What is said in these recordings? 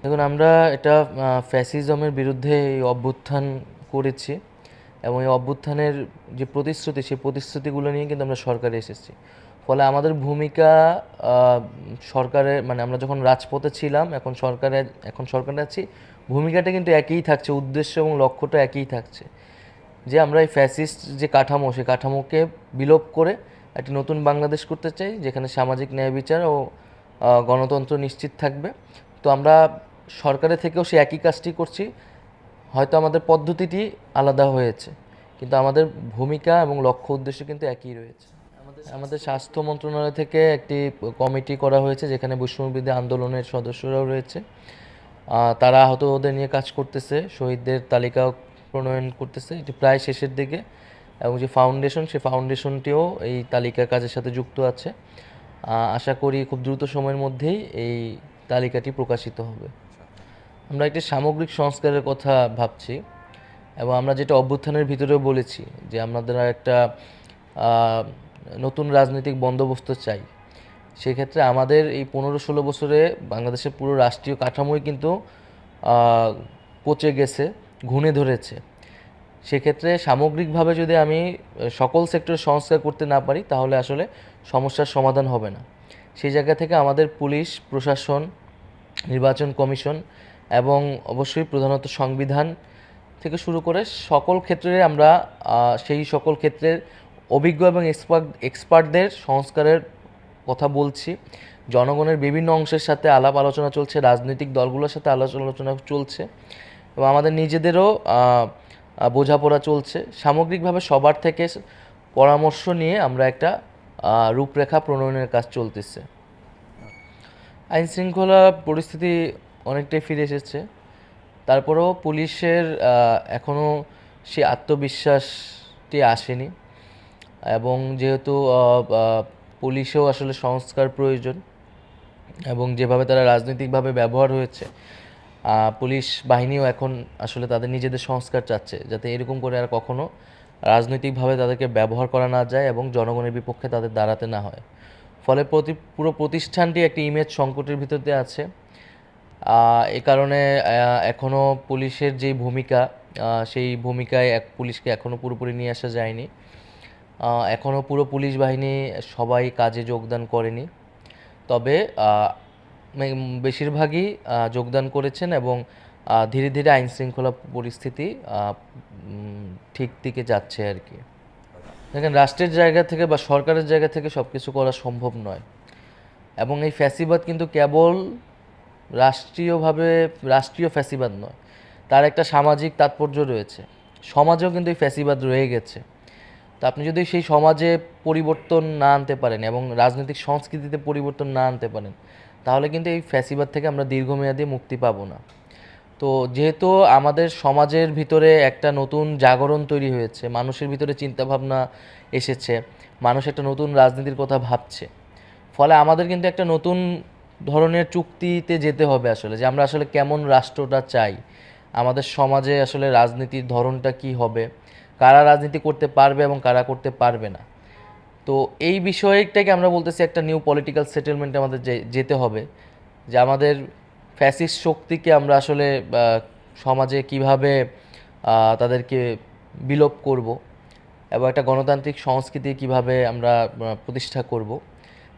দেখুন, আমরা এটা ফ্যাসিজমের বিরুদ্ধে এই অভ্যুত্থান করেছি এবং এই অভ্যুত্থানের যে প্রতিশ্রুতি, সেই প্রতিশ্রুতিগুলো নিয়ে কিন্তু আমরা সরকারে এসেছি। ফলে আমাদের ভূমিকা সরকারের, মানে আমরা যখন রাজপথে ছিলাম, এখন সরকারে আছি, ভূমিকাটা কিন্তু একই থাকছে, উদ্দেশ্য এবং লক্ষ্যটা একই থাকছে, যে আমরা এই ফ্যাসিস্ট যে কাঠামো, সেই কাঠামোকে বিলোপ করে একটি নতুন বাংলাদেশ করতে চাই, যেখানে সামাজিক ন্যায় বিচার ও গণতন্ত্র নিশ্চিত থাকবে। তো আমরা সরকারের থেকেও সেই একই কাজটি করছি। হয়তো আমাদের পদ্ধতিটি আলাদা হয়েছে, কিন্তু আমাদের ভূমিকা এবং লক্ষ্য উদ্দেশ্য কিন্তু একই রয়েছে। আমাদের স্বাস্থ্য মন্ত্রণালয় থেকে একটি কমিটি করা হয়েছে, যেখানে বৈষম্যবিরোধী আন্দোলনের সদস্যরাও রয়েছে। তারা আহতদের নিয়ে কাজ করতেছে, শহীদদের তালিকা প্রণয়ন করতেছে, এটি প্রায় শেষের দিকে। এবং যে ফাউন্ডেশন, সেই ফাউন্ডেশনটিও এই তালিকার কাজের সাথে যুক্ত আছে। আশা করি খুব দ্রুত সময়ের মধ্যেই এই তালিকাটি প্রকাশিত হবে। আমরা একটি সামগ্রিক সংস্কারের কথা ভাবছি, এবং আমরা যেটা অভ্যুত্থানের ভিতরেও বলেছি, যে আমাদের একটা নতুন রাজনৈতিক বন্দোবস্ত চাই। সেক্ষেত্রে আমাদের এই 15-16 বছরে বাংলাদেশের পুরো রাষ্ট্রীয় কাঠামোই কিন্তু পচে গেছে, ঘুণে ধরেছে। সেক্ষেত্রে সামগ্রিকভাবে যদি আমি সকল সেক্টরে সংস্কার করতে না পারি, তাহলে আসলে সমস্যার সমাধান হবে না। সেই জায়গা থেকে আমাদের পুলিশ প্রশাসন, নির্বাচন কমিশন এবং অবশ্যই প্রধানত সংবিধান থেকে শুরু করে সকল ক্ষেত্রে আমরা সেই সকল ক্ষেত্রের অভিজ্ঞ এবং এক্সপার্টদের সংস্কারের কথা বলছি। জনগণের বিভিন্ন অংশের সাথে আলাপ আলোচনা চলছে, রাজনৈতিক দলগুলোর সাথে আলোচনা চলছে, এবং আমাদের নিজেদেরও বোঝাপড়া চলছে। সামগ্রিকভাবে সবার থেকে পরামর্শ নিয়ে আমরা একটা রূপরেখা প্রণয়নের কাজ চলতেছে। আইন শৃঙ্খলা পরিস্থিতি অনেকটাই ফিরে এসেছে, তারপরেও পুলিশের এখনও সেই আত্মবিশ্বাসটি আসেনি। এবং যেহেতু পুলিশেও আসলে সংস্কার প্রয়োজন, এবং যেভাবে তারা রাজনৈতিকভাবে ব্যবহার হয়েছে, পুলিশ বাহিনীও এখন আসলে তাদের নিজেদের সংস্কার চাচ্ছে, যাতে এরকম করে আর কখনো রাজনৈতিকভাবে তাদেরকে ব্যবহার করা না যায় এবং জনগণের বিপক্ষে তাদের দাঁড়াতে না হয়। ফলে পুরো প্রতিষ্ঠানটি একটি ইমেজ সংকটের ভিতর দিয়ে আছে। এ কারণে এখনও পুলিশের যেই ভূমিকা, সেই ভূমিকায় পুলিশকে এখনও পুরোপুরি নিয়ে আসা যায়নি। এখনও পুরো পুলিশ বাহিনী সবাই কাজে যোগদান করেনি, তবে বেশিরভাগই যোগদান করেছেন, এবং ধীরে ধীরে আইন শৃঙ্খলা পরিস্থিতি ঠিক দিকে যাচ্ছে আর কি। দেখেন, রাষ্ট্রের জায়গা থেকে বা সরকারের জায়গা থেকে সব কিছু করা সম্ভব নয়, এবং এই ফ্যাসিবাদ কিন্তু কেবল রাষ্ট্রীয় ফ্যাসিবাদ নয়, তার একটা সামাজিক তাৎপর্য রয়েছে। সমাজেও কিন্তু এই ফ্যাসিবাদ রয়ে গেছে। তো আপনি যদি সেই সমাজে পরিবর্তন না আনতে পারেন এবং রাজনৈতিক সংস্কৃতিতে পরিবর্তন না আনতে পারেন, তাহলে কিন্তু এই ফ্যাসিবাদ থেকে আমরা দীর্ঘমেয়াদী মুক্তি পাবো না। তো যেহেতু আমাদের সমাজের ভিতরে একটা নতুন জাগরণ তৈরি হয়েছে, মানুষের ভিতরে চিন্তাভাবনা এসেছে, মানুষ একটা নতুন রাজনীতির কথা ভাবছে, ফলে আমাদের কিন্তু একটা নতুন ধরনের চুক্তিতে যেতে হবে আসলে, যে আমরা আসলে কেমন রাষ্ট্রটা চাই, আমাদের সমাজে আসলে রাজনীতির ধরনটা কি হবে, কারা রাজনীতি করতে পারবে এবং কারা করতে পারবে না। তো এই বিষয়টাকে আমরা বলতেছি একটা নিউ পলিটিক্যাল সেটেলমেন্টে আমাদের যেতে হবে, যে আমাদের ফ্যাসিস্ট শক্তিকে আমরা আসলে সমাজে কিভাবে তাদেরকে বিলোপ করব, এবং একটা গণতান্ত্রিক সংস্কৃতি কিভাবে আমরা প্রতিষ্ঠা করব।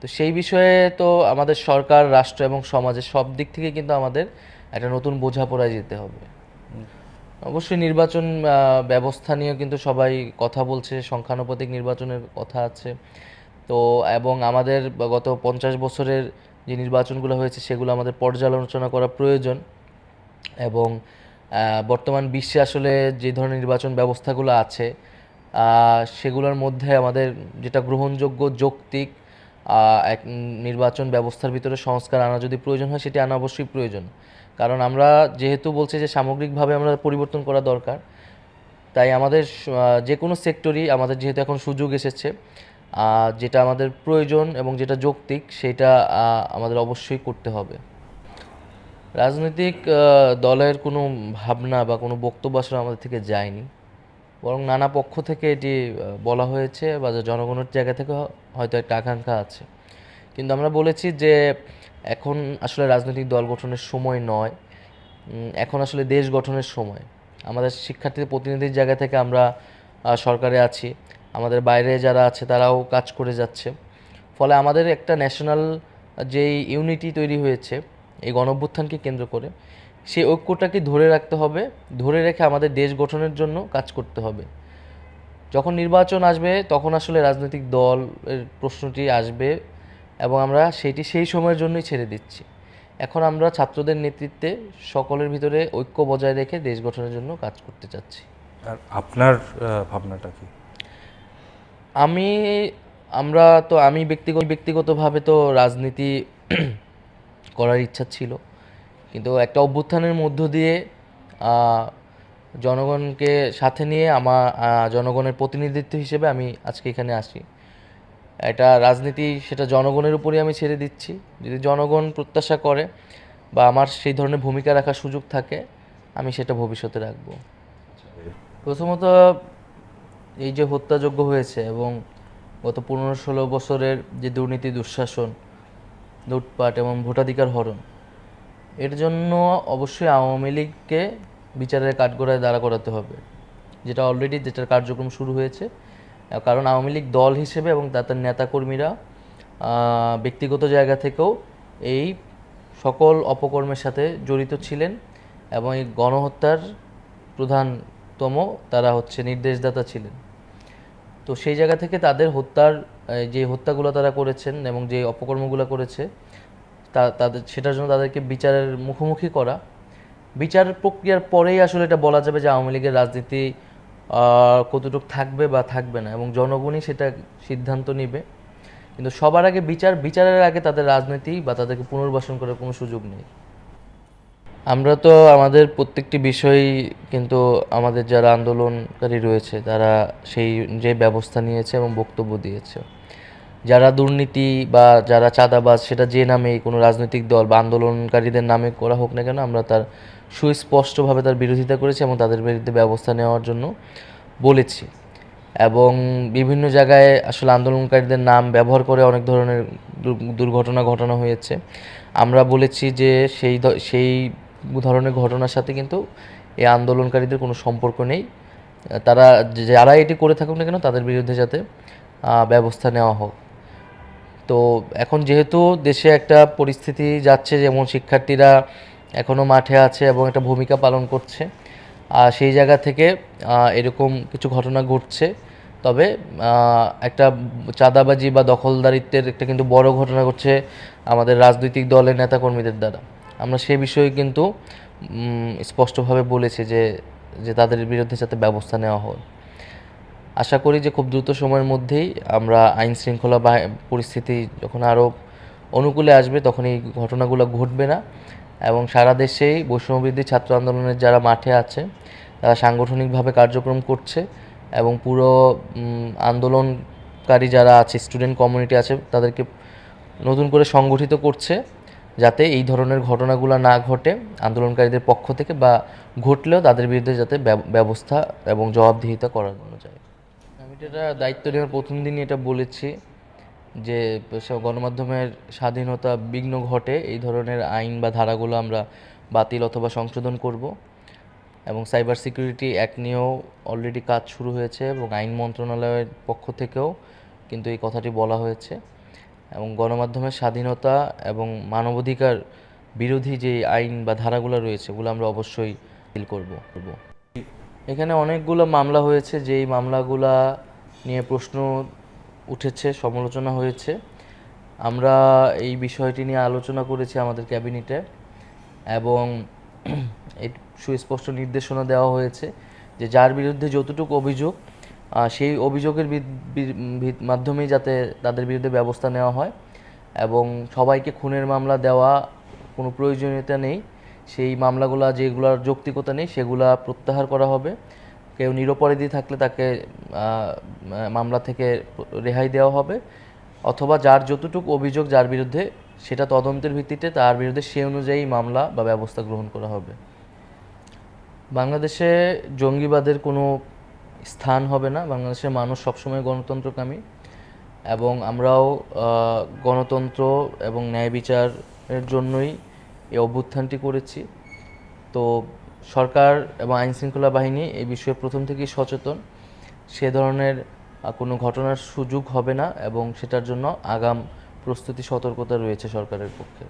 তো সেই বিষয়ে তো আমাদের সরকার, রাষ্ট্র এবং সমাজের সব দিক থেকে কিন্তু আমাদের একটা নতুন বোঝাপড়ায় যেতে হবে। অবশ্যই নির্বাচন ব্যবস্থা নিয়ে কিন্তু সবাই কথা বলছে, সংখ্যানুপাতিক নির্বাচনের কথা আছে। তো এবং আমাদের গত 50 বছরের যে নির্বাচনগুলো হয়েছে, সেগুলো আমাদের পর্যালোচনা করা প্রয়োজন। এবং বর্তমান বিশ্বে আসলে যে ধরনের নির্বাচন ব্যবস্থাগুলো আছে, সেগুলোর মধ্যে আমাদের যেটা গ্রহণযোগ্য, যৌক্তিক এক নির্বাচন ব্যবস্থার ভিতরে সংস্কার আনা যদি প্রয়োজন হয়, সেটি আনা অবশ্যই প্রয়োজন। কারণ আমরা যেহেতু বলছি যে সামগ্রিকভাবে আমরা পরিবর্তন করা দরকার, তাই আমাদের যে কোনো সেক্টরই আমাদের যেহেতু এখন সুযোগ এসেছে, যেটা আমাদের প্রয়োজন এবং যেটা যৌক্তিক, সেটা আমাদের অবশ্যই করতে হবে। রাজনৈতিক দলের কোনো ভাবনা বা কোনো বক্তব্য আসলে আমাদের থেকে যায়নি, বরং নানা পক্ষ থেকে এটি বলা হয়েছে, বা জনগণের জায়গা থেকে হয়তো একটা আকাঙ্ক্ষা আছে। কিন্তু আমরা বলেছি যে এখন আসলে রাজনৈতিক দল গঠনের সময় নয়, এখন আসলে দেশ গঠনের সময়। আমাদের শিক্ষার্থীদের প্রতিনিধির জায়গা থেকে আমরা সরকারে আছি, আমাদের বাইরে যারা আছে তারাও কাজ করে যাচ্ছে। ফলে আমাদের একটা ন্যাশনাল যেই ইউনিটি তৈরি হয়েছে এই গণঅভ্যুত্থানকে কেন্দ্র করে, সেই ঐক্যটাকে ধরে রাখতে হবে, ধরে রেখে আমাদের দেশ গঠনের জন্য কাজ করতে হবে। যখন নির্বাচন আসবে তখন আসলে রাজনৈতিক দলের প্রশ্নটি আসবে এবং আমরা সেটি সেই সময়ের জন্যই ছেড়ে দিচ্ছি। এখন আমরা ছাত্রদের নেতৃত্বে সকলের ভিতরে ঐক্য বজায় রেখে দেশ গঠনের জন্য কাজ করতে চাচ্ছি। আর আপনার ভাবনাটা কি? আমি আমি ব্যক্তিগতভাবে তো রাজনীতি করার ইচ্ছা ছিল, কিন্তু একটা অভ্যুত্থানের মধ্য দিয়ে জনগণকে সাথে নিয়ে জনগণের প্রতিনিধিত্ব হিসেবে আমি আজকে এখানে আসি। এটা রাজনীতি সেটা জনগণের উপরই আমি ছেড়ে দিচ্ছি। যদি জনগণ প্রত্যাশা করে বা আমার সেই ধরনের ভূমিকা রাখার সুযোগ থাকে, আমি সেটা ভবিষ্যতে রাখব। প্রথমত এই যে হত্যাযজ্ঞ হয়েছে এবং গত 15-16 বছরের যে দুর্নীতি, দুঃশাসন, লুটপাট এবং ভোটাধিকার হরণ, এর জন্য অবশ্যই আওয়ামী লীগকে বিচারের কাঠগড়ায় দাঁড়া করাতে হবে, যেটার কার্যক্রম শুরু হয়েছে। কারণ আওয়ামী লীগ দল হিসেবে এবং তাদের নেতাকর্মীরা ব্যক্তিগত জায়গা থেকেও এই সকল অপকর্মের সাথে জড়িত ছিলেন এবং এই গণহত্যার প্রধানতম তারা হচ্ছে নির্দেশদাতা ছিলেন। তো সেই জায়গা থেকে তাদের যে হত্যাগুলো তারা করেছেন এবং যে অপকর্মগুলো করেছে সেটার জন্য তাদেরকে বিচারের মুখোমুখি করা, বিচার প্রক্রিয়ার পরেই আসলে এটা বলা যাবে যে আওয়ামী লীগের রাজনীতি কতটুকু থাকবে বা থাকবে না, এবং জনগণই সেটা সিদ্ধান্ত নেবে। কিন্তু সবার আগে বিচারের আগে তাদের রাজনীতি বা তাদেরকে পুনর্বাসন করার কোনো সুযোগ নেই। আমরা তো আমাদের প্রত্যেকটি বিষয়ই কিন্তু আমাদের যারা আন্দোলনকারী রয়েছে তারা যে ব্যবস্থা নিয়েছে এবং বক্তব্য দিয়েছে। যারা দুর্নীতি বা যারা চাঁদাবাজ, সেটা যে নামেই কোনো রাজনৈতিক দল বা আন্দোলনকারীদের নামে করা হোক না কেন, আমরা তার সুস্পষ্টভাবে তার বিরোধিতা করেছি এবং তাদের বিরুদ্ধে ব্যবস্থা নেওয়ার জন্য বলেছি। এবং বিভিন্ন জায়গায় আসলে আন্দোলনকারীদের নাম ব্যবহার করে অনেক ধরনের দুর্ঘটনা ঘটানো হয়েছে। আমরা বলেছি যে সেই ধরনের ঘটনার সাথে কিন্তু এই আন্দোলনকারীদের কোনো সম্পর্ক নেই। যারা এটি করে থাকুক না কেন তাদের বিরুদ্ধে যাতে ব্যবস্থা নেওয়া হোক। তো এখন যেহেতু দেশে একটা পরিস্থিতি যাচ্ছে, যেমন শিক্ষার্থীরা এখনও মাঠে আছে এবং একটা ভূমিকা পালন করছে, সেই জায়গা থেকে এরকম কিছু ঘটনা ঘটছে। তবে একটা চাঁদাবাজি বা দখলদারিত্বের একটা কিন্তু বড় ঘটনা ঘটছে আমাদের রাজনৈতিক দলের নেতাকর্মীদের দ্বারা। আমরা সে বিষয়ে কিন্তু স্পষ্টভাবে বলেছি যে তাদের বিরুদ্ধে যাতে ব্যবস্থা নেওয়া হয়। আশা করি যে খুব দ্রুত সময়ের মধ্যেই আমরা আইন শৃঙ্খলা পরিস্থিতি যখন আরও অনুকূলে আসবে তখন এই ঘটনাগুলো ঘটবে না, এবং সারা দেশেই বৈষম্যবিরোধী ছাত্র আন্দোলনের যারা মাঠে আছে তারা সাংগঠনিকভাবে কার্যক্রম করছে এবং পুরো আন্দোলনকারী যারা আছে, স্টুডেন্ট কমিউনিটি আছে, তাদেরকে নতুন করে সংগঠিত করছে যাতে এই ধরনের ঘটনাগুলো না ঘটে আন্দোলনকারীদের পক্ষ থেকে, বা ঘটলেও তাদের বিরুদ্ধে যাতে ব্যবস্থা এবং জবাবদিহিতা করানো যায়। আমি এটা দায়িত্ব নেওয়ার প্রথম দিনই এটা বলেছি যে গণমাধ্যমের স্বাধীনতা বিঘ্ন ঘটে এই ধরনের আইন বা ধারাগুলো আমরা বাতিল অথবা সংশোধন করব, এবং সাইবার সিকিউরিটি অ্যাক্ট নিয়েও অলরেডি কাজ শুরু হয়েছে এবং আইন মন্ত্রণালয়ের পক্ষ থেকেও কিন্তু এই কথাটি বলা হয়েছে। এবং গণমাধ্যমের স্বাধীনতা এবং মানবাধিকার বিরোধী যে আইন বা ধারাগুলো রয়েছে ওগুলো আমরা অবশ্যই বাতিল করব। এখানে অনেকগুলো মামলা হয়েছে, যেই মামলাগুলা নিয়ে প্রশ্ন উঠেছে, সমালোচনা হয়েছে। আমরা এই বিষয়টি নিয়ে আলোচনা করেছি আমাদের ক্যাবিনেটে এবং সুস্পষ্ট নির্দেশনা দেওয়া হয়েছে যে যার বিরুদ্ধে যতটুকু অভিযোগ সেই অভিযোগের মাধ্যমেই যাতে তাদের বিরুদ্ধে ব্যবস্থা নেওয়া হয়, এবং সবাইকে খুনের মামলা দেওয়া কোনো প্রয়োজনীয়তা নেই। সেই মামলাগুলো যেগুলোর যৌক্তিকতা নেই সেগুলা প্রত্যাহার করা হবে। কেউ নিরপরাধী থাকলে তাকে মামলা থেকে রেহাই দেওয়া হবে, অথবা যার যতটুকু অভিযোগ যার বিরুদ্ধে সেটা তদন্তের ভিত্তিতে তার বিরুদ্ধে সে অনুযায়ী মামলা বা ব্যবস্থা গ্রহণ করা হবে। বাংলাদেশে জঙ্গিবাদের কোনো স্থান হবে না। বাংলাদেশের মানুষ সবসময় গণতন্ত্রকামী এবং আমরাও গণতন্ত্র এবং ন্যায় বিচারের জন্যই এই অভ্যুত্থানটি করেছি। তো সরকার এবং আইনশৃঙ্খলা বাহিনী এই বিষয়ে প্রথম থেকেই সচেতন। সে ধরনের কোনো ঘটনার সুযোগ হবে না এবং সেটার জন্য আগাম প্রস্তুতি সতর্কতা রয়েছে সরকারের পক্ষে।